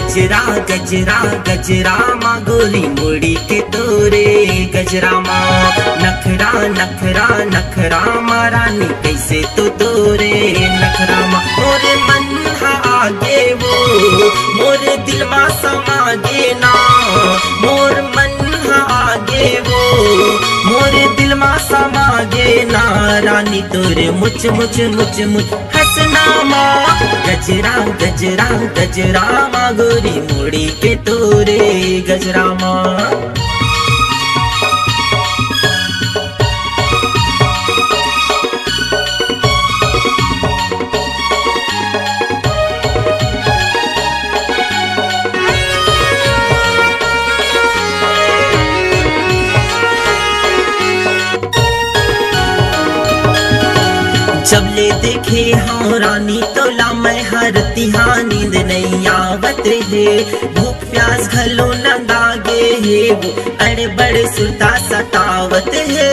गजरा गजरा गजरा माँ गोरी मुड़ी के तोरे गजरा माँ नखरा नखरा नखरा माँ रानी कैसे तो तोरे नखरा माँ मोरे मन आगे वो मोरे दिल मा समागे ना मोर मन आगे वो मोरे दिल मा समागे ना रानी तोरे मुच मुच मुच मुच हंसना माँ गजरा गजरा गजरा माँ गोरी मुड़ी के तोरे गजरा माँ जब ले देखे हाँ रानी तोला मैं हर तिहा नींद नहीं आवत है भूख प्यास घलो न दागे है वो अड़े बड़े सुरता सतावत है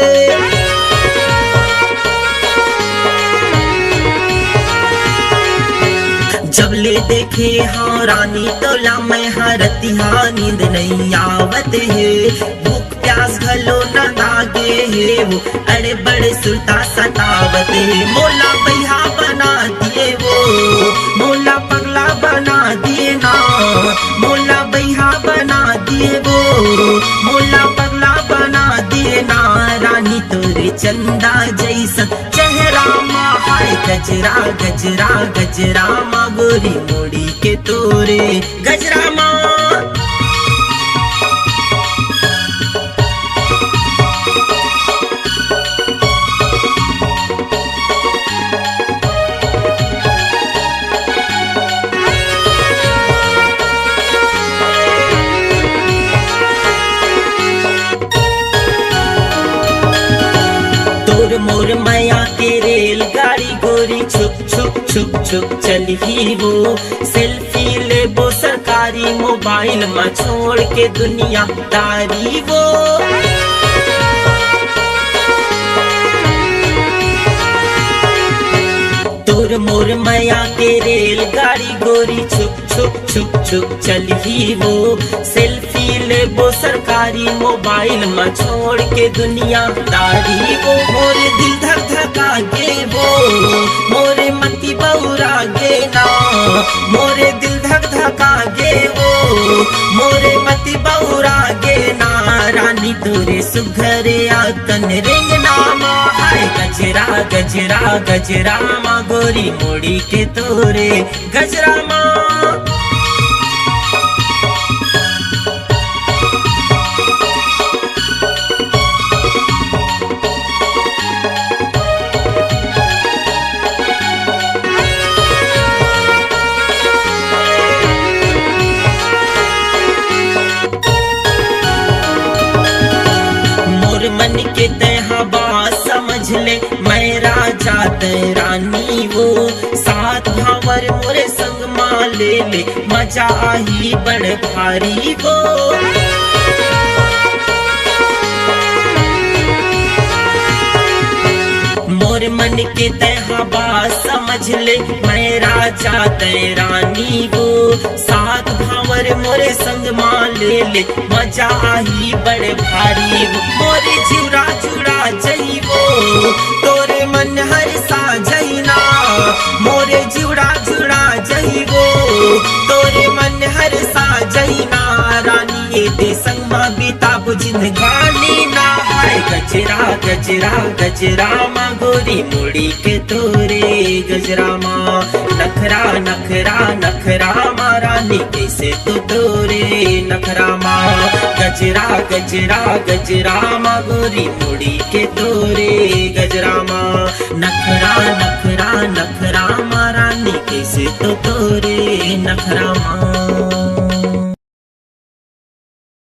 जब ले देखे हाँ रानी तोला मैं हर तिहा नींद नहीं आवत है भूख प्यास घलो न दागे है वो अरे बड़े सुरता सतावत है मोला बैहा बना दिए वो मोला पगला बना दिए ना मोला बैहा बना दिए वो मोला पगला बना दिए ना रानी तोरे चंदा जैसा चेहरा माँ हाय गजरा गजरा गजरा माँ गोरी मोड़ी के तोरे गजरा माँ मोर माया के रेलगाड़ी गोरी छुक छुक छुक छुक चली वो सेल्फी ले वो सरकारी मोबाइल में छोड़ के दुनिया दारी वो तोर मोर माया के रेलगाड़ी गोरी छुक छुक छुक छुक चली वो सेल्फी ले वो सरकारी मोबाइल में छोड़ के दुनिया दारी वो मोरे दिल धक धका गे वो मोरे मती बौरा गे ना मोरे दिल धक धका गे वो मोरे मती बौरा गे ना रानी तोरे सुघरे आतन रेंगना माँ हाय गजरा गजरा गजरा माँ गोरी मोड़ी के तोरे गजरा माँ मन के तहा बात समझ ले मैं राजा ते रानी वो साथ भावर मोरे संग माँ ले ले मजा ही बड़ भारी वो मोर मन के तहा बात समझ ले मैं राजा ते रानी वो साथ भावर मोरे संग माँ ले ले मजा ही बड़े भारी वो मोरे जुड़ा जुड़ा जई वो तोरे मन हर सा जईना मोरे जुड़ा जुड़ा जई वो तोरे मन हर सा जईना रानी ये दे संग माँ बीता जिंदगानी ना हाय गजरा गजरा गजरा माँ गोरी मुड़ी के तोरे गजरा माँ नखरा नखरा नखरा माँ रानी कैसे तो तोरे नखरा माँ गजरा गजरा गजरा माँ गोरी मुड़ी के तोरे गजरा माँ नखरा नखरा नखरा माँ रानी कैसे तो तोरे नखरा माँ।